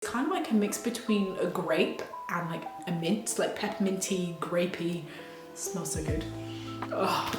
It's kind of like a mix between a grape and like a mint, like pepperminty, grapey. Smells so good. Ugh.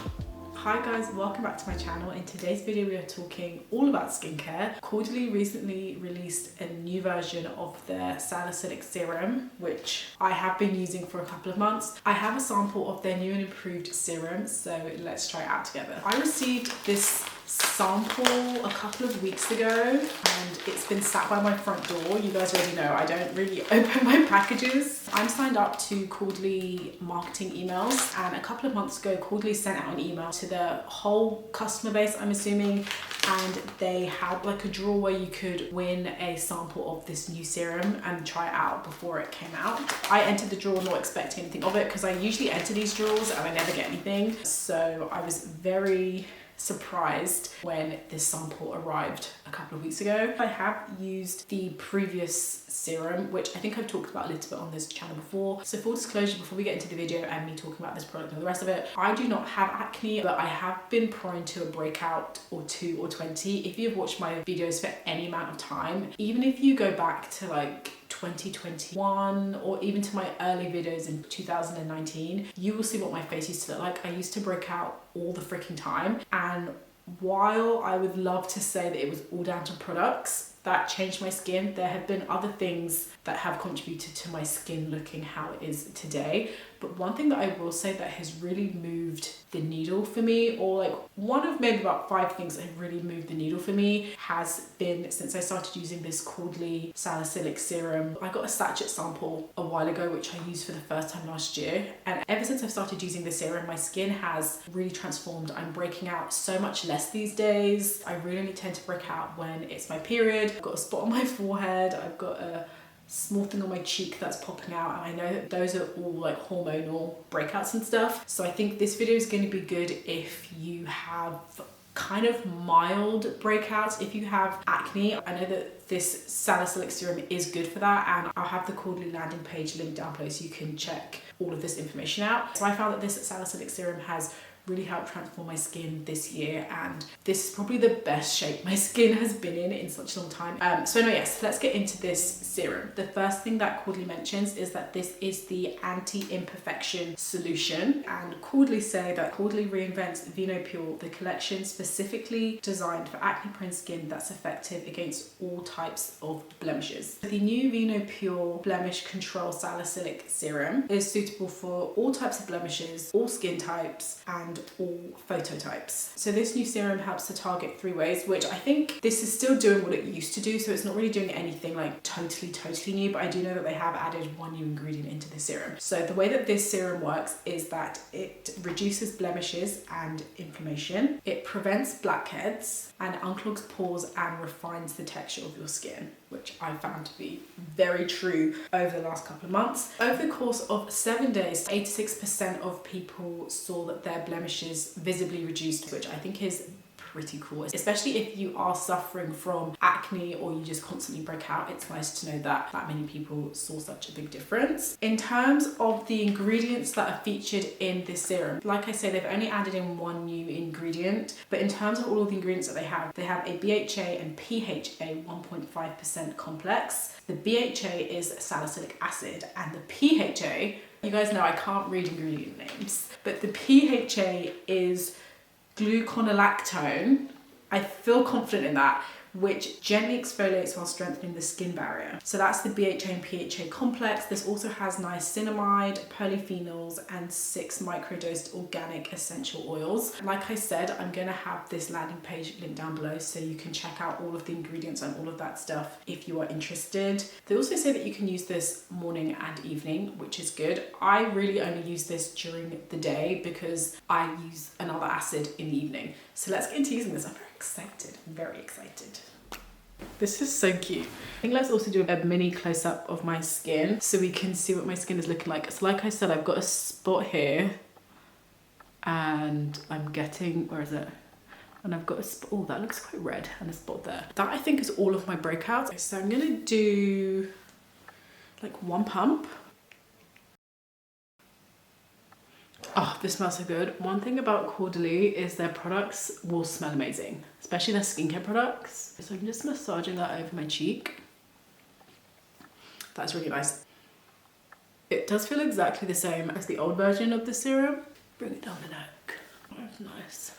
Hi guys, welcome back to my channel. In today's video we are talking all about skincare. Caudalie recently released a new version of their Salicylic serum, which I have been using for a couple of months. I have a sample of their new and improved serum, so let's try it out together. I received this sample a couple of weeks ago and it's been sat by my front door. You guys already know I don't really open my packages. I'm signed up to Caudalie marketing emails, and a couple of months ago Caudalie sent out an email to the whole customer base, I'm assuming, and they had like a draw where you could win a sample of this new serum and try it out before it came out. I entered the draw not expecting anything of it because I usually enter these draws and I never get anything, so I was very surprised when this sample arrived a couple of weeks ago. I have used the previous serum, which I think I've talked about a little bit on this channel before. So full disclosure, before we get into the video and me talking about this product and the rest of it, I do not have acne, but I have been prone to a breakout or 2 or 20. If you've watched my videos for any amount of time, even if you go back to like 2021 or even to my early videos in 2019, you will see what my face used to look like. I used to break out all the freaking time, and while I would love to say that it was all down to products that changed my skin, there have been other things that have contributed to my skin looking how it is today. But one thing that I will say that has really moved the needle for me, or like one of maybe about 5 things that have really moved the needle for me, has been since I started using this Caudalie Salicylic serum. I got a sachet sample a while ago, which I used for the first time last year. And ever since I've started using the serum, my skin has really transformed. I'm breaking out so much less these days. I really only tend to break out when it's my period. I've got a spot on my forehead. I've got a small thing on my cheek that's popping out, and I know that those are all like hormonal breakouts and stuff. So I think this video is going to be good if you have kind of mild breakouts. If you have acne, I know that this Salicylic serum is good for that, and I'll have the Caudalie landing page linked down below so you can check all of this information out. So I found that this Salicylic serum has really helped transform my skin this year, and this is probably the best shape my skin has been in such a long time. So anyway, yes, let's get into this serum. The first thing that Caudalie mentions is that this is the anti-imperfection solution, and Caudalie say that Caudalie reinvents Vinopure, the collection specifically designed for acne-prone skin that's effective against all types of blemishes. The new Vinopure Blemish Control Salicylic Serum is suitable for all types of blemishes, all skin types, and all phototypes. So this new serum helps to target 3 ways, which I think this is still doing what it used to do, so it's not really doing anything like totally new, but I do know that they have added 1 new ingredient into the serum. So the way that this serum works is that it reduces blemishes and inflammation, it prevents blackheads, and unclogs pores and refines the texture of your skin, which I found to be very true over the last couple of months. Over the course of 7 days, 86% of people saw that their blemishes visibly reduced, which I think is pretty cool, especially if you are suffering from acne or you just constantly break out. It's nice to know that many people saw such a big difference. In terms of the ingredients that are featured in this serum, like I say, they've only added in 1 new ingredient, but in terms of all of the ingredients that they have a BHA and PHA 1.5% complex. The BHA is salicylic acid, and the PHA, you guys know I can't read ingredient names, but the PHA is gluconolactone. I feel confident in that, which gently exfoliates while strengthening the skin barrier. So that's the BHA and PHA complex. This also has niacinamide, polyphenols, and 6 microdosed organic essential oils. Like I said, I'm gonna have this landing page linked down below so you can check out all of the ingredients and all of that stuff if you are interested. They also say that you can use this morning and evening, which is good. I really only use this during the day because I use another acid in the evening. So let's get into using this. I'm very excited. This is so cute. I think let's also do a mini close-up of my skin so we can see what my skin is looking like. So like I said, I've got a spot here and I'm getting, where is it? And I've got a spot, oh, that looks quite red, and a spot there. That I think is all of my breakouts. So I'm gonna do like 1 pump. Oh, this smells so good. One thing about Caudalie is their products will smell amazing, especially their skincare products. So I'm just massaging that over my cheek. That's really nice. It does feel exactly the same as the old version of the serum. Bring it down the neck. That's nice.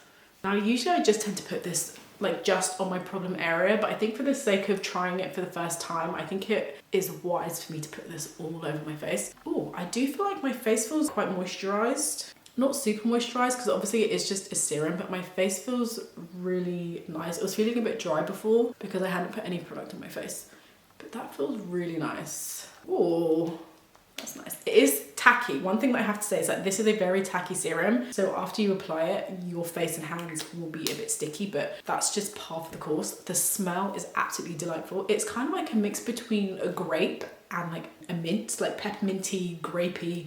Now usually I just tend to put this like just on my problem area, but I think for the sake of trying it for the first time, I think it is wise for me to put this all over my face. Oh, I do feel like my face feels quite moisturized. Not super moisturized because obviously it is just a serum, but my face feels really nice. It was feeling a bit dry before because I hadn't put any product on my face, but that feels really nice. Oh, that's nice. It is tacky. One thing that I have to say is that this is a very tacky serum. So after you apply it, your face and hands will be a bit sticky, but that's just part of the course. The smell is absolutely delightful. It's kind of like a mix between a grape and like a mint, like pepperminty, grapey.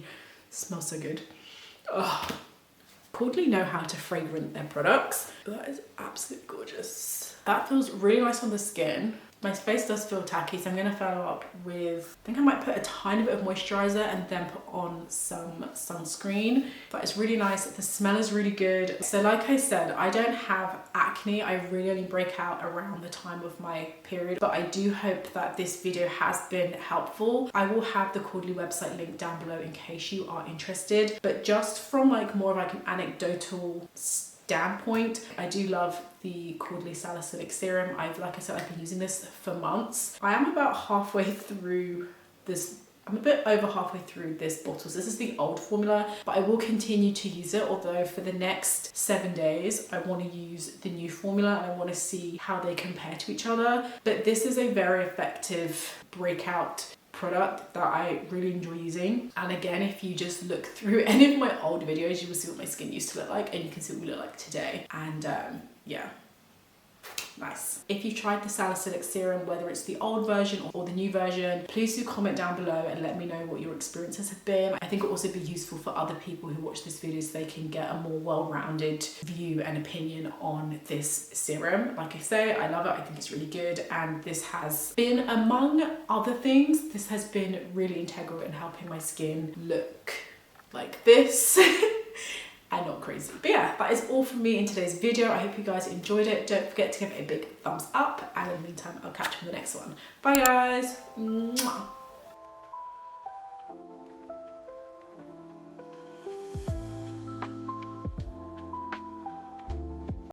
Smells so good. Oh, Caudalie know how to fragrance their products. That is absolutely gorgeous. That feels really nice on the skin. My face does feel tacky, so I'm going to follow up with, I think I might put a tiny bit of moisturizer and then put on some sunscreen. But it's really nice. The smell is really good. So like I said, I don't have acne. I really only break out around the time of my period. But I do hope that this video has been helpful. I will have the Caudalie website linked down below in case you are interested. But just from like more of like an anecdotal standpoint, I do love the Caudalie Salicylic Serum. Like I said, I've been using this for months. I am about halfway through this. I'm a bit over halfway through this bottle. So this is the old formula, but I will continue to use it. Although for the next 7 days, I want to use the new formula and I want to see how they compare to each other. But this is a very effective breakout product that I really enjoy using. And again, if you just look through any of my old videos, you will see what my skin used to look like and you can see what we look like today. And yeah, nice. If you've tried the Salicylic Serum, whether it's the old version or the new version, please do comment down below and let me know what your experiences have been. I think it will also be useful for other people who watch this video so they can get a more well-rounded view and opinion on this serum. Like I say, I love it. I think it's really good. And this has been, among other things, this has been really integral in helping my skin look like this. And not crazy. But yeah, that is all from me in today's video. I hope you guys enjoyed it. Don't forget to give it a big thumbs up. And in the meantime, I'll catch you in the next one. Bye guys. Mwah.